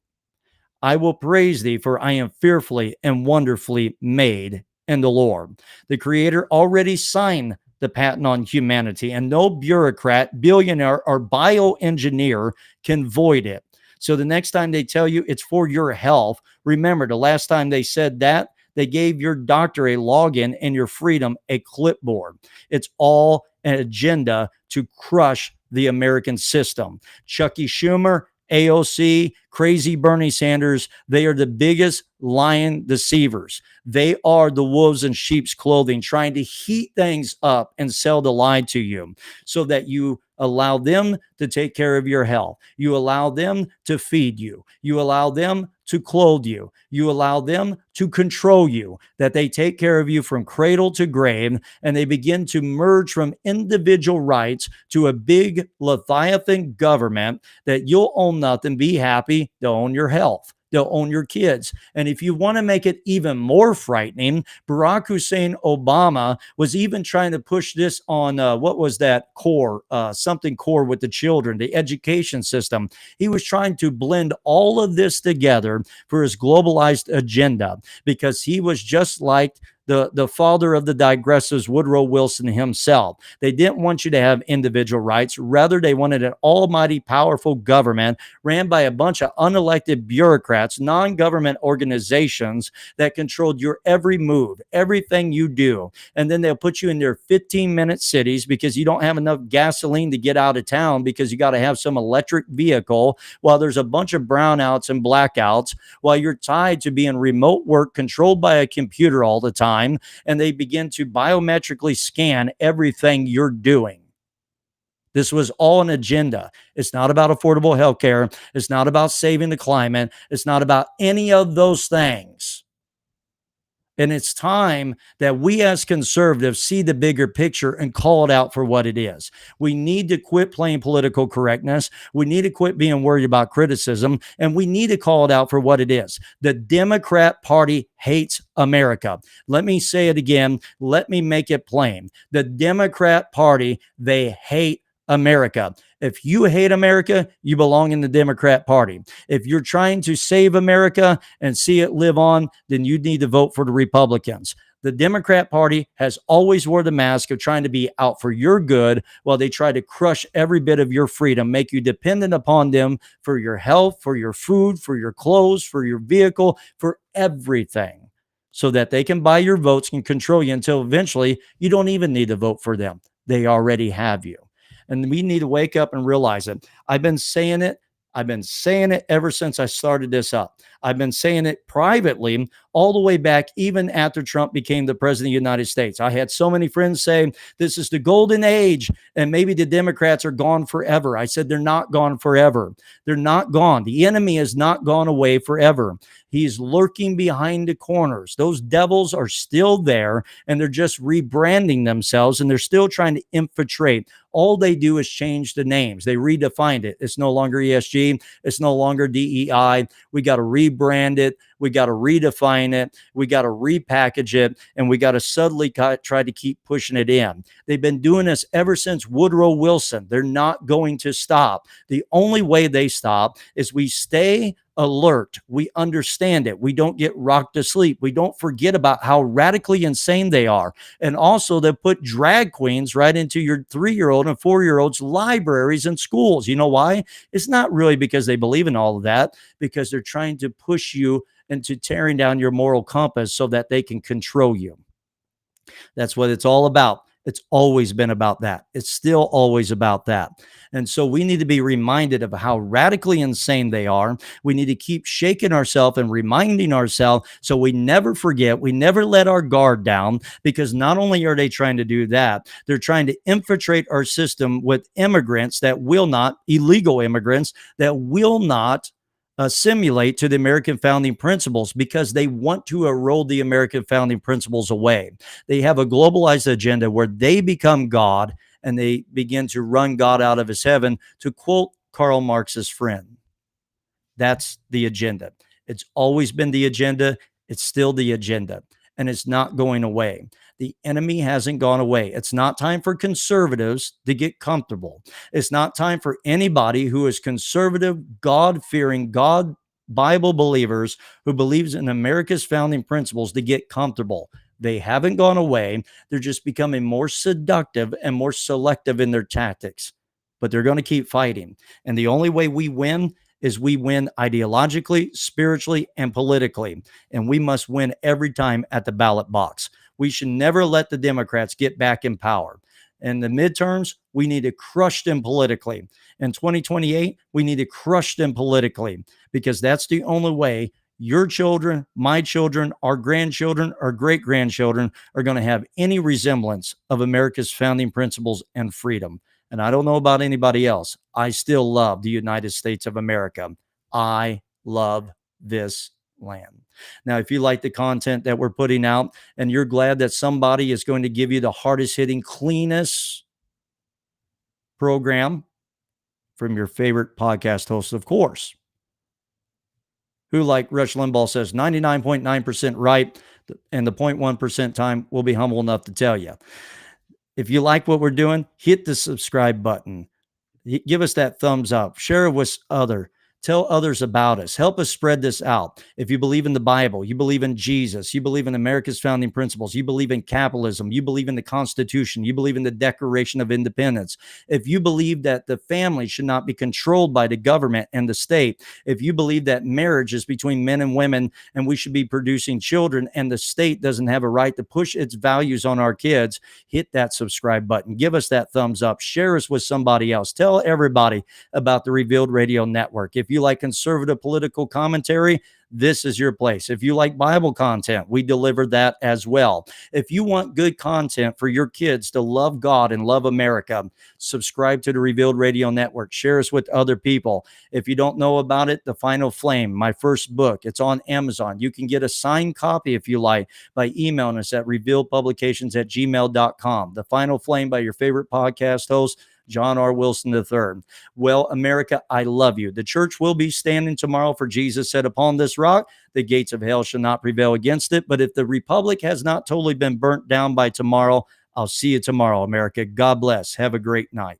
I will praise thee, for I am fearfully and wonderfully made in the Lord. The Creator already signed the patent on humanity, and no bureaucrat, billionaire, or bioengineer can void it. So the next time they tell you it's for your health, remember the last time they said that, they gave your doctor a login and your freedom a clipboard. It's all an agenda to crush the American system. Chucky Schumer, AOC, crazy Bernie Sanders, they are the biggest lying deceivers. They are the wolves in sheep's clothing, trying to heat things up and sell the lie to you so that you allow them to take care of your health. You allow them to feed you. You allow them to clothe you. You allow them to control you, that they take care of you from cradle to grave, and they begin to merge from individual rights to a big Leviathan government that you'll own nothing, be happy, they'll own your health. They'll own your kids. And if you want to make it even more frightening, Barack Hussein Obama was even trying to push this on, what was that core, something core with the children, the education system. He was trying to blend all of this together for his globalized agenda because he was just like the father of the digressives, Woodrow Wilson himself. They didn't want you to have individual rights. Rather, they wanted an almighty, powerful government ran by a bunch of unelected bureaucrats, non-government organizations that controlled your every move, everything you do. And then they'll put you in their 15-minute cities because you don't have enough gasoline to get out of town because you got to have some electric vehicle, while there's a bunch of brownouts and blackouts, while you're tied to being remote work controlled by a computer all the time. And they begin to biometrically scan everything you're doing. This was all an agenda. It's not about affordable health care. It's not about saving the climate. It's not about any of those things. And it's time that we as conservatives see the bigger picture and call it out for what it is. We need to quit playing political correctness. We need to quit being worried about criticism. And we need to call it out for what it is. The Democrat Party hates America. Let me say it again. Let me make it plain. The Democrat Party, they hate America. If you hate America, you belong in the Democrat Party. If you're trying to save America and see it live on, then you need to vote for the Republicans. The Democrat Party has always wore the mask of trying to be out for your good while they try to crush every bit of your freedom, make you dependent upon them for your health, for your food, for your clothes, for your vehicle, for everything, so that they can buy your votes and control you until eventually you don't even need to vote for them. They already have you. And we need to wake up and realize it. I've been saying it ever since I started this up. I've been saying it privately all the way back, even after Trump became the president of the United States. I had so many friends say, this is the golden age, and maybe the Democrats are gone forever. I said, they're not gone forever. They're not gone. The enemy has not gone away forever. He's lurking behind the corners. Those devils are still there, and they're just rebranding themselves, and they're still trying to infiltrate. All they do is change the names. They redefined it. It's no longer ESG. It's no longer DEI. We got to rebrand it. We got to redefine it. We got to repackage it. And we got to subtly try to keep pushing it in. They've been doing this ever since Woodrow Wilson. They're not going to stop. The only way they stop is we stay alert. We understand it. We don't get rocked to sleep. We don't forget about how radically insane they are. And also, they put drag queens right into your 3-year-old and 4-year-olds' libraries and schools. You know why? It's not really because they believe in all of that, because they're trying to push you into tearing down your moral compass so that they can control you. That's what it's all about. It's always been about that. It's still always about that. And so we need to be reminded of how radically insane they are. We need to keep shaking ourselves and reminding ourselves so we never forget, we never let our guard down, because not only are they trying to do that, they're trying to infiltrate our system with immigrants that will not, illegal immigrants that will not assimilate to the American founding principles, because they want to erode the American founding principles away. They have a globalized agenda where they become God and they begin to run God out of his heaven, to quote Karl Marx's friend. That's the agenda. It's always been the agenda. It's still the agenda, and it's not going away. The enemy hasn't gone away. It's not time for conservatives to get comfortable. It's not time for anybody who is conservative, God-fearing, God Bible believers who believes in America's founding principles to get comfortable. They haven't gone away. They're just becoming more seductive and more selective in their tactics. But they're going to keep fighting. And the only way we win is we win ideologically, spiritually, and politically. And we must win every time at the ballot box. We should never let the Democrats get back in power. In the midterms, we need to crush them politically. In 2028, we need to crush them politically, because that's the only way your children, my children, our grandchildren, our great-grandchildren are going to have any resemblance of America's founding principles and freedom. And I don't know about anybody else. I still love the United States of America. I love this land. Now, if you like the content that we're putting out and you're glad that somebody is going to give you the hardest hitting, cleanest program from your favorite podcast host, of course, who, like Rush Limbaugh says, 99.9% right, and the 0.1% time will be humble enough to tell you. If you like what we're doing, hit the subscribe button. Give us that thumbs up. Share it with others. Tell others about us. Help us spread this out. If you believe in the Bible, you believe in Jesus, you believe in America's founding principles, you believe in capitalism, you believe in the Constitution, you believe in the Declaration of Independence, if you believe that the family should not be controlled by the government and the state, if you believe that marriage is between men and women and we should be producing children and the state doesn't have a right to push its values on our kids, hit that subscribe button. Give us that thumbs up. Share us with somebody else. Tell everybody about the Revealed Radio Network. If you like conservative political commentary, this is your place. If you like Bible content, we deliver that as well. If you want good content for your kids to love God and love America, subscribe to the Revealed Radio Network. Share us with other people. If you don't know about it, The Final Flame, my first book, it's on Amazon. You can get a signed copy if you like by emailing us at revealedpublications@gmail.com. The Final Flame by your favorite podcast host, John R. Wilson III. Well, America, I love you. The church will be standing tomorrow, for Jesus said, upon this rock, the gates of hell shall not prevail against it. But if the republic has not totally been burnt down by tomorrow, I'll see you tomorrow, America. God bless. Have a great night.